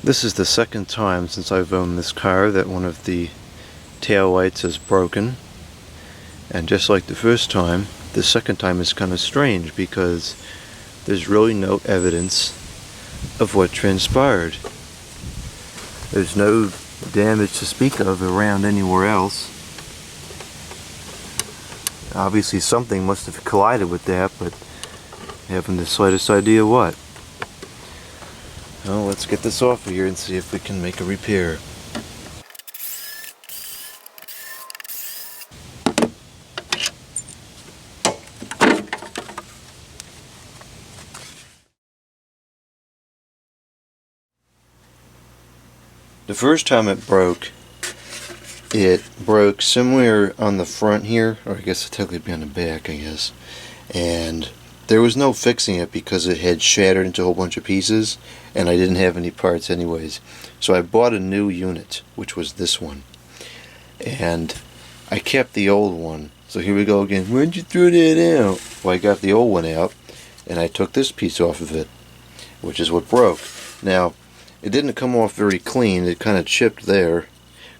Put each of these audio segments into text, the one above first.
This is the second time since I've owned this car that one of the tail lights is broken. And just like the first time, the second time is kind of strange because there's really no evidence of what transpired. There's no damage to speak of around anywhere else. Obviously something must have collided with that, but I haven't the slightest idea what. Well, let's get this off of here and see if we can make a repair. The first time it broke somewhere on the front here, or I guess it'd technically be on the back, I guess. And there was no fixing it because it had shattered into a whole bunch of pieces, and I didn't have any parts anyways. So I bought a new unit, which was this one. And I kept the old one. So here we go again. Where'd you throw that out? Well, I got the old one out, and I took this piece off of it, which is what broke. Now, it didn't come off very clean. It kind of chipped there,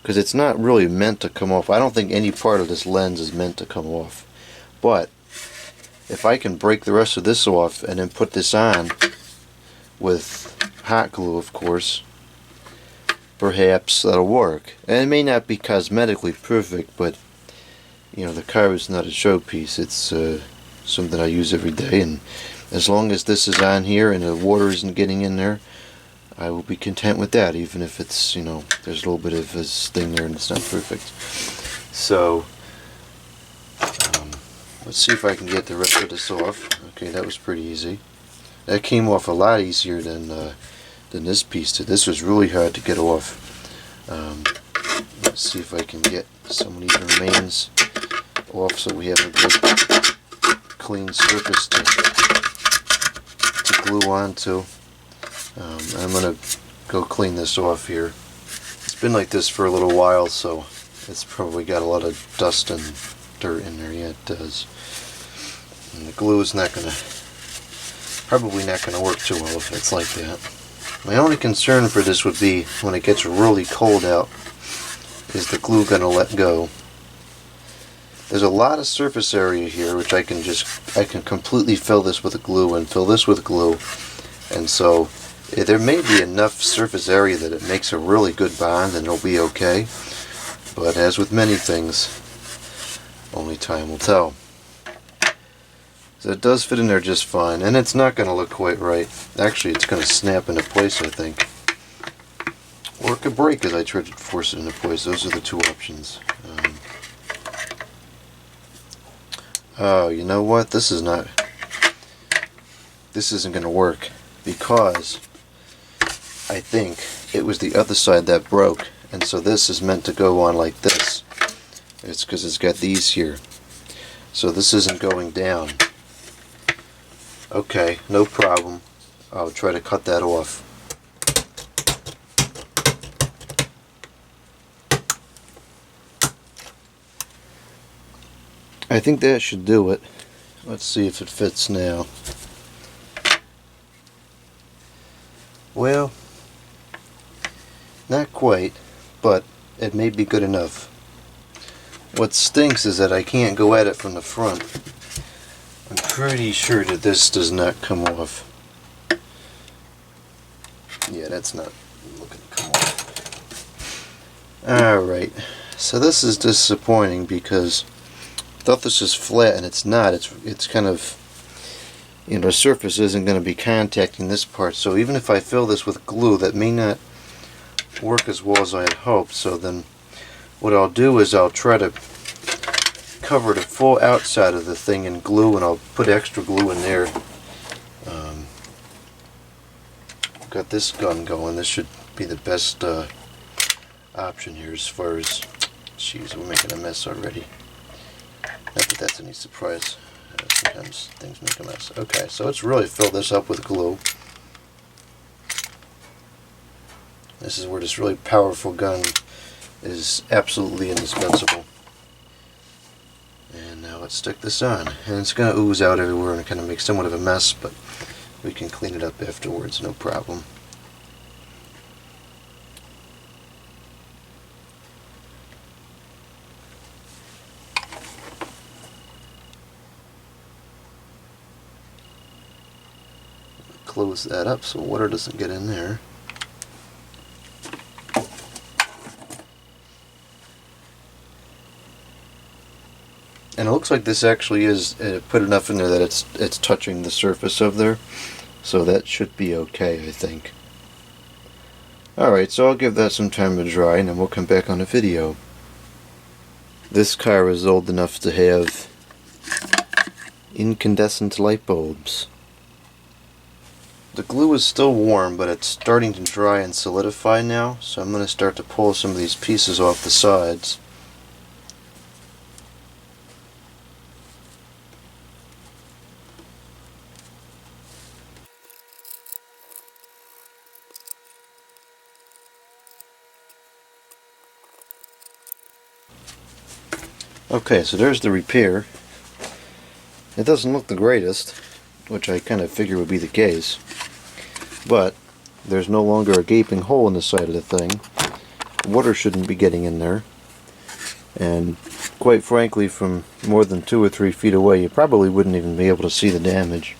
because it's not really meant to come off. I don't think any part of this lens is meant to come off. But if I can break the rest of this off and then put this on with hot glue, of course, perhaps that'll work. And it may not be cosmetically perfect, but you know, the car is not a showpiece. It's something I use every day, and as long as this is on here and the water isn't getting in there, I will be content with that, even if it's, you know, there's a little bit of this thing there and it's not perfect. So let's see if I can get the rest of this off. Okay, that was pretty easy. That came off a lot easier than this piece did. This was really hard to get off. Let's see if I can get some of these remains off so we have a good clean surface to glue onto. I'm going to go clean this off here. It's been like this for a little while, so it's probably got a lot of dust and dirt in there. Yeah, it does. And the glue is probably not going to work too well if it's like that. My only concern for this would be when it gets really cold out, is the glue going to let go? There's a lot of surface area here, which I can completely fill this with glue and fill this with glue, and so there may be enough surface area that it makes a really good bond and it'll be okay, but as with many things, only time will tell. So it does fit in there just fine, and it's not going to look quite right. Actually, it's going to snap into place, I think. Or it could break as I try to force it into place. Those are the two options. Oh, you know what? This isn't going to work, because I think it was the other side that broke, and so this is meant to go on like this. It's because it's got these here. So this isn't going down. Okay, no problem. I'll try to cut that off. I think that should do it. Let's see if it fits now. Well, not quite, but it may be good enough. What stinks is that I can't go at it from the front. I'm pretty sure that this does not come off. Yeah, that's not looking to come off. Alright, so this is disappointing because I thought this was flat and it's not. It's kind of, you know, the surface isn't going to be contacting this part, so even if I fill this with glue, that may not work as well as I had hoped. So then what I'll do is I'll try to cover the full outside of the thing in glue, and I'll put extra glue in there. Got this gun going. This should be the best option here as far as, jeez, we're making a mess already. Not that that's any surprise. Sometimes things make a mess. Okay, so let's really fill this up with glue. This is where this really powerful gun is absolutely indispensable. And now let's stick this on. And it's going to ooze out everywhere and kind of make somewhat of a mess, but we can clean it up afterwards, no problem. close that up so water doesn't get in there. And it looks like this actually is put enough in there that it's touching the surface of there, so that should be okay, I think. Alright, so I'll give that some time to dry and then we'll come back on the video. This car is old enough to have incandescent light bulbs. The glue is still warm, but it's starting to dry and solidify now, so I'm going to start to pull some of these pieces off the sides. Okay, so there's the repair. It doesn't look the greatest, which I kind of figured would be the case, but there's no longer a gaping hole in the side of the thing. Water shouldn't be getting in there, and quite frankly, from more than 2 or 3 feet away you probably wouldn't even be able to see the damage.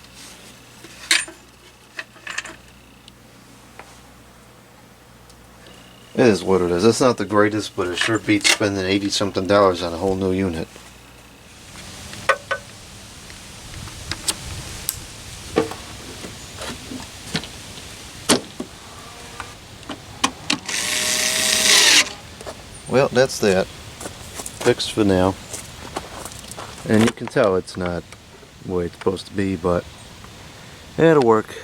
It is what it is. It's not the greatest, but it sure beats spending $80-something on a whole new unit. Well, that's that. Fixed for now. And you can tell it's not the way it's supposed to be, but it'll work.